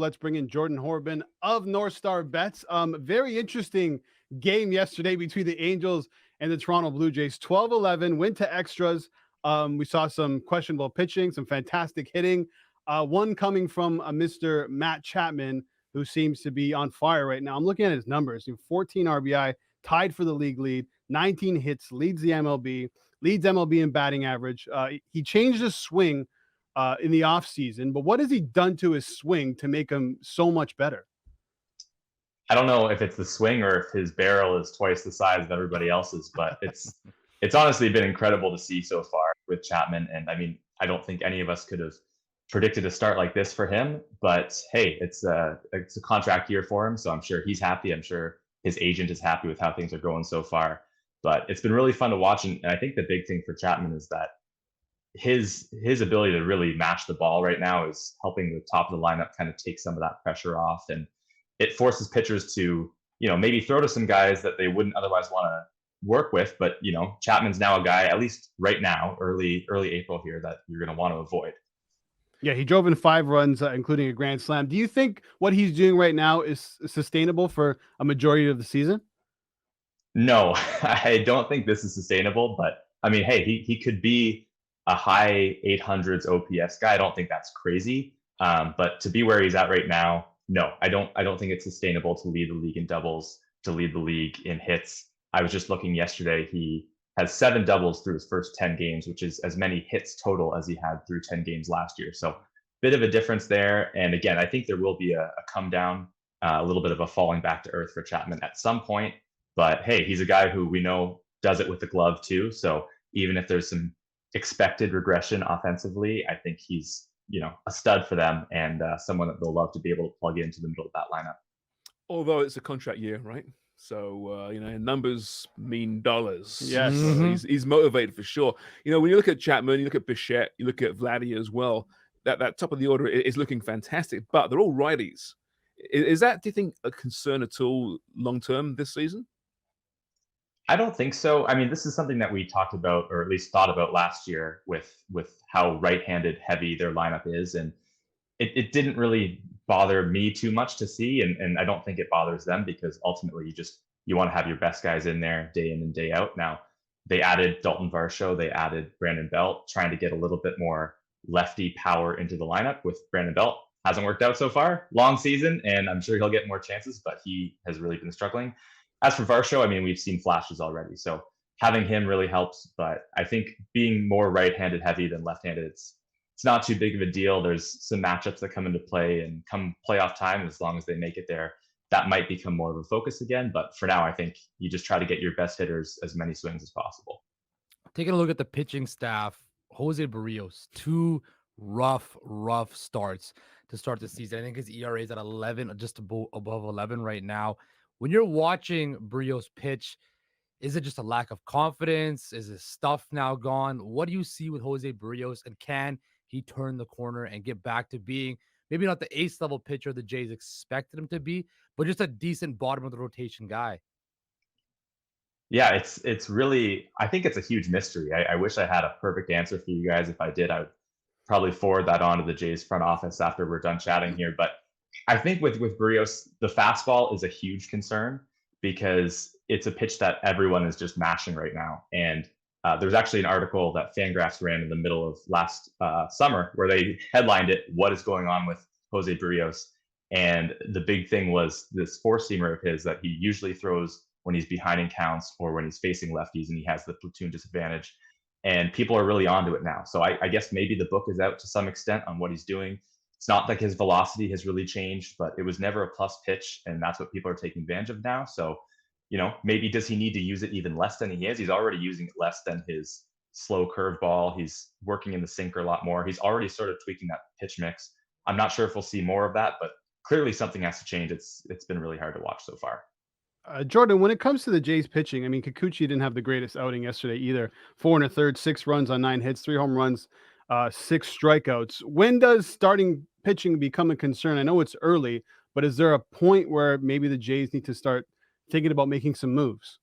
Let's bring in Jordan Horrobin of NorthStar Bets. Very interesting game yesterday between the Angels and the Toronto Blue Jays. 12-11, went to extras. We saw some questionable pitching, some fantastic hitting. One coming from Mr. Matt Chapman, who seems to be on fire right now. I'm looking at his numbers. 14 RBI, tied for the league lead, 19 hits, leads MLB in batting average. He changed his swing in the offseason, but what has he done to his swing to make him so much better? I don't know if it's the swing or if his barrel is twice the size of everybody else's, but it's honestly been incredible to see so far with Chapman. And I mean, I don't think any of us could have predicted a start like this for him. But hey, it's a contract year for him, so I'm sure he's happy. I'm sure his agent is happy with how things are going so far. But it's been really fun to watch, and I think the big thing for Chapman is that his ability to really match the ball right now is helping the top of the lineup kind of take some of that pressure off, and it forces pitchers to maybe throw to some guys that they wouldn't otherwise want to work with. But Chapman's now a guy, at least right now, early April here, that you're going to want to avoid. Yeah, he drove in 5 runs, including a grand slam. Do you think what he's doing right now is sustainable for a majority of the season? No, I don't think this is sustainable. But I mean, hey, he could be a high 800s OPS guy. I don't think that's crazy. But to be where he's at right now, no, I don't think it's sustainable to lead the league in doubles, to lead the league in hits. I was just looking yesterday. He has 7 doubles through his first 10 games, which is as many hits total as he had through 10 games last year. So bit of a difference there. And again, I think there will be a come down, a little bit of a falling back to earth for Chapman at some point. But hey, he's a guy who we know does it with the glove too. So even if there's some expected regression offensively, I think he's a stud for them, and someone that they'll love to be able to plug into the middle of that lineup. Although it's a contract year, right? So numbers mean dollars. Yes. So he's motivated for sure. When you look at Chapman, you look at Bichette, you look at Vladdy as well. That top of the order is looking fantastic, but they're all righties. Is that, do you think, a concern at all long term this season? I don't think so. I mean, this is something that we talked about, or at least thought about last year, with how right-handed heavy their lineup is, and it didn't really bother me too much to see, and I don't think it bothers them, because ultimately you want to have your best guys in there day in and day out. Now, they added Dalton Varsho, they added Brandon Belt, trying to get a little bit more lefty power into the lineup with Brandon Belt. Hasn't worked out so far. Long season, and I'm sure he'll get more chances, but he has really been struggling. As for Varsho, I mean, we've seen flashes already, so having him really helps. But I think being more right-handed heavy than left-handed, it's not too big of a deal. There's some matchups that come into play, and come playoff time, as long as they make it there, that might become more of a focus again. But for now, I think you just try to get your best hitters as many swings as possible. Taking a look at the pitching staff, Jose Barrios, 2 rough starts to start the season. I think his ERA is at 11, just above 11 right now. When you're watching Barrios pitch, is it just a lack of confidence? Is his stuff now gone? What do you see with Jose Barrios, and can he turn the corner and get back to being maybe not the ace level pitcher the Jays expected him to be, but just a decent bottom of the rotation guy? Yeah, it's really, I think it's a huge mystery. I wish I had a perfect answer for you guys. If I did, I would probably forward that on to the Jays front office after we're done chatting here. But I think with Barrios, the fastball is a huge concern, because it's a pitch that everyone is just mashing right now. And there's actually an article that Fangraphs ran in the middle of last summer where they headlined it, "What is going on with Jose Barrios?" And the big thing was this 4-seamer of his that he usually throws when he's behind in counts or when he's facing lefties and he has the platoon disadvantage. And people are really onto it now. So I guess maybe the book is out to some extent on what he's doing. It's not like his velocity has really changed, but it was never a plus pitch, and that's what people are taking advantage of now. So, maybe does he need to use it even less than he is? He's already using it less than his slow curveball. He's working in the sinker a lot more. He's already sort of tweaking that pitch mix. I'm not sure if we'll see more of that, but clearly something has to change. It's been really hard to watch so far. Jordan, when it comes to the Jays pitching, I mean, Kikuchi didn't have the greatest outing yesterday either. 4 1/3, 6 runs on 9 hits, 3 home runs, 6 strikeouts. When does starting pitching become a concern? I know it's early, but is there a point where maybe the Jays need to start thinking about making some moves?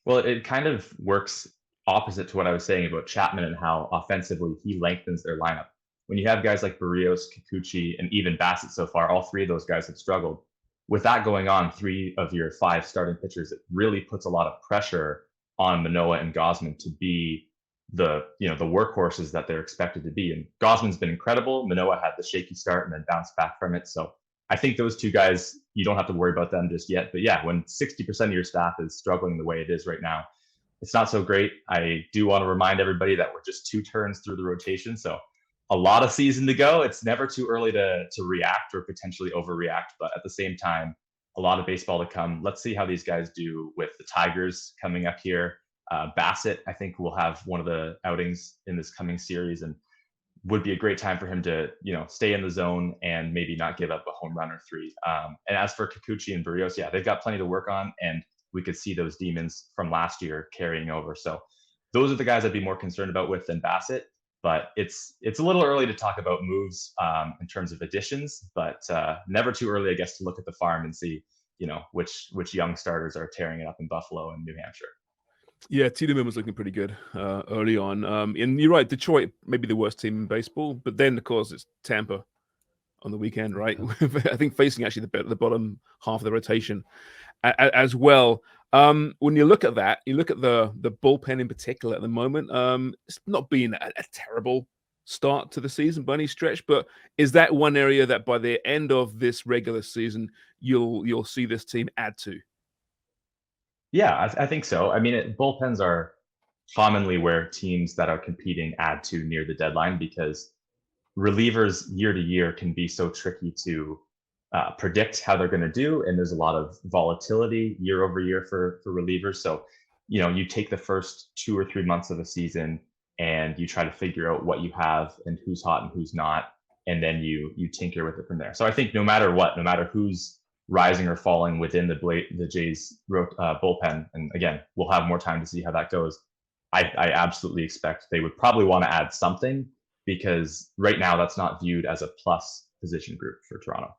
Well, it kind of works opposite to what I was saying about Chapman and how offensively he lengthens their lineup. when you have guys like Barrios, Kikuchi, and even Bassett so far, all three of those guys have struggled. With that going on, 3 of your 5 starting pitchers, it really puts a lot of pressure on Manoah and Gosman to be the workhorses that they're expected to be. And Gosman's been incredible. Manoah had the shaky start and then bounced back from it. So I think those 2 guys, you don't have to worry about them just yet. But yeah, when 60% of your staff is struggling the way it is right now, it's not so great. I do want to remind everybody that we're just 2 turns through the rotation. So a lot of season to go. It's never too early to react or potentially overreact. But at the same time, a lot of baseball to come. Let's see how these guys do with the Tigers coming up here. Bassett, I think, will have one of the outings in this coming series and would be a great time for him to, stay in the zone and maybe not give up a home run or 3. And as for Kikuchi and Barrios, yeah, they've got plenty to work on, and we could see those demons from last year carrying over. So those are the guys I'd be more concerned about with than Bassett. But it's a little early to talk about moves in terms of additions, but never too early, I guess, to look at the farm and see, which young starters are tearing it up in Buffalo and New Hampshire. Yeah, Tiedemann was looking pretty good early on. And you're right, Detroit may be the worst team in baseball, but then, of course, it's Tampa on the weekend, right? I think facing actually the bottom half of the rotation as well. When you look at that, you look at the bullpen in particular at the moment. It's not been a terrible start to the season by any stretch, but is that one area that by the end of this regular season you'll see this team add to? Yeah, I think so. I mean, bullpens are commonly where teams that are competing add to near the deadline, because relievers year to year can be so tricky to predict how they're going to do, and there's a lot of volatility year over year for relievers. So, you take the first 2 or 3 months of a season and you try to figure out what you have and who's hot and who's not, and then you tinker with it from there. So I think no matter what, no matter who's rising or falling within the Jays bullpen, and again, we'll have more time to see how that goes, I absolutely expect they would probably want to add something, because right now that's not viewed as a plus position group for Toronto.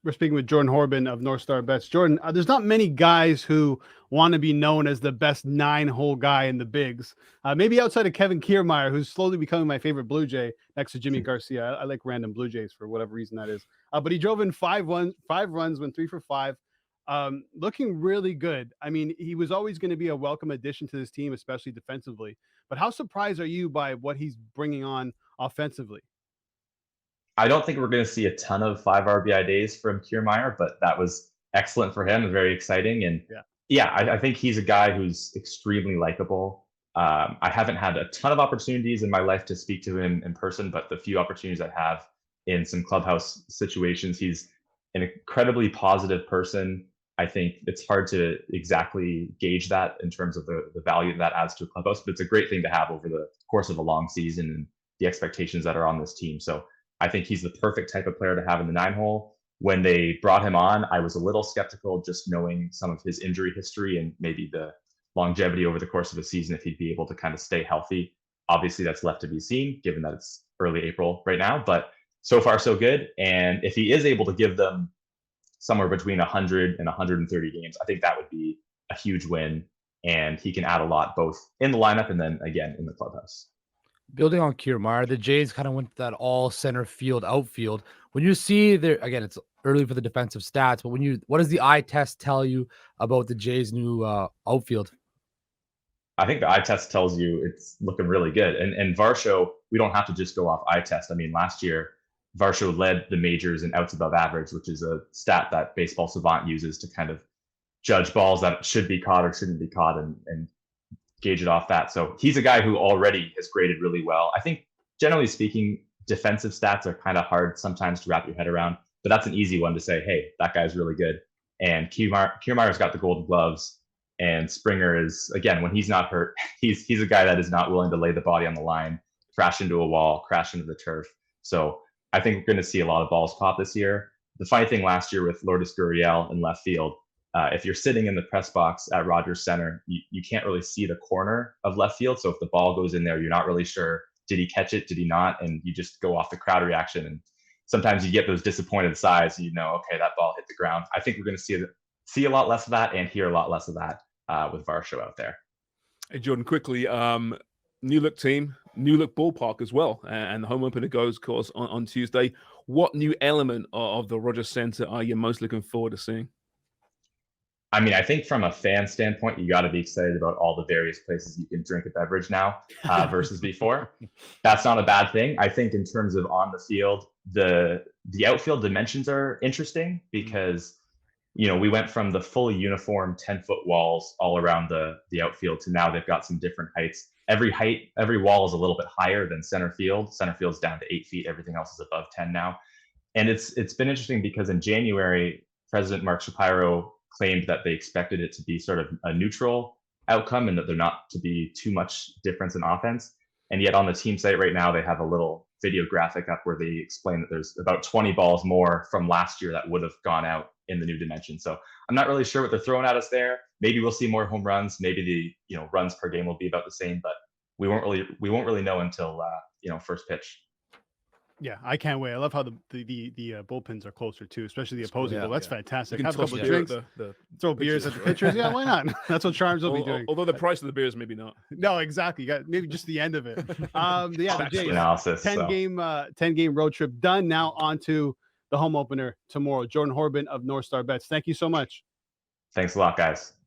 We're speaking with Jordan Horrobin of NorthStar Bets. Jordan, there's not many guys who want to be known as the best 9-hole guy in the bigs. Maybe outside of Kevin Kiermaier, who's slowly becoming my favorite Blue Jay next to Jimmy Garcia. I like random Blue Jays for whatever reason that is. But he drove in 5 runs, went 3 for 5. Looking really good. I mean, he was always going to be a welcome addition to this team, especially defensively. But how surprised are you by what he's bringing on offensively? I don't think we're going to see a ton of 5 RBI days from Kiermaier, but that was excellent for him and very exciting. And I think he's a guy who's extremely likable. I haven't had a ton of opportunities in my life to speak to him in person, but the few opportunities I have in some clubhouse situations, he's an incredibly positive person. I think it's hard to exactly gauge that in terms of the value that adds to a clubhouse, but it's a great thing to have over the course of a long season and the expectations that are on this team. So I think he's the perfect type of player to have in the 9-hole. When they brought him on, I was a little skeptical, just knowing some of his injury history and maybe the longevity over the course of a season, if he'd be able to kind of stay healthy. Obviously, that's left to be seen, given that it's early April right now, but so far so good. And if he is able to give them somewhere between 100 and 130 games, I think that would be a huge win. And he can add a lot, both in the lineup and then again in the clubhouse. Building on Kiermaier, the Jays kind of went to that all center field outfield. When you see there, again, it's early for the defensive stats, but what does the eye test tell you about the Jays' new outfield? I think the eye test tells you it's looking really good. And Varsho, we don't have to just go off eye test. I mean, last year, Varsho led the majors in outs above average, which is a stat that Baseball Savant uses to kind of judge balls that should be caught or shouldn't be caught and gauge it off that. So he's a guy who already has graded really well. I think, generally speaking, defensive stats are kind of hard sometimes to wrap your head around, but that's an easy one to say, hey, that guy's really good. And Kiermaier's got the Golden Gloves, and Springer is, again, when he's not hurt, he's a guy that is not willing to lay the body on the line, crash into a wall, crash into the turf. So I think we're going to see a lot of balls caught this year. The funny thing last year with Lourdes Gurriel in left field, if you're sitting in the press box at Rogers Center, you can't really see the corner of left field. So if the ball goes in there, you're not really sure, did he catch it? Did he not? And you just go off the crowd reaction. And sometimes you get those disappointed sighs, okay, that ball hit the ground. I think we're going to see a lot less of that and hear a lot less of that with Varsho out there. Hey, Jordan, quickly, new look team, new look ballpark as well, and the home opener goes, of course, on Tuesday. What new element of the Rogers Center are you most looking forward to seeing? I mean, I think from a fan standpoint, you got to be excited about all the various places you can drink a beverage now versus before. That's not a bad thing. I think in terms of on the field, the outfield dimensions are interesting because, you know, we went from the full uniform 10-foot walls all around the outfield to now they've got some different heights. Every wall is a little bit higher than center field. Center field's down to 8 feet. Everything else is above 10 now. And it's been interesting because in January, President Mark Shapiro claimed that they expected it to be sort of a neutral outcome and that there not to be too much difference in offense. And yet on the team site right now, they have a little video graphic up where they explain that there's about 20 balls more from last year that would have gone out in the new dimension. So I'm not really sure what they're throwing at us there. Maybe we'll see more home runs. Maybe the runs per game will be about the same, but we won't really know until first pitch. Yeah, I can't wait. I love how the bullpens are closer too, especially the opposing. Yeah, Well, that's fantastic. You can Have a couple toss of drinks, the throw beers at the pitchers. Yeah, why not? That's what Charms will be doing. Although the price of the beers, maybe not. No, exactly. You got maybe just the end of it. The Jays, Analysis. 10 game road trip done. Now on to the home opener tomorrow. Jordan Horrobin of NorthStar Bets. Thank you so much. Thanks a lot, guys.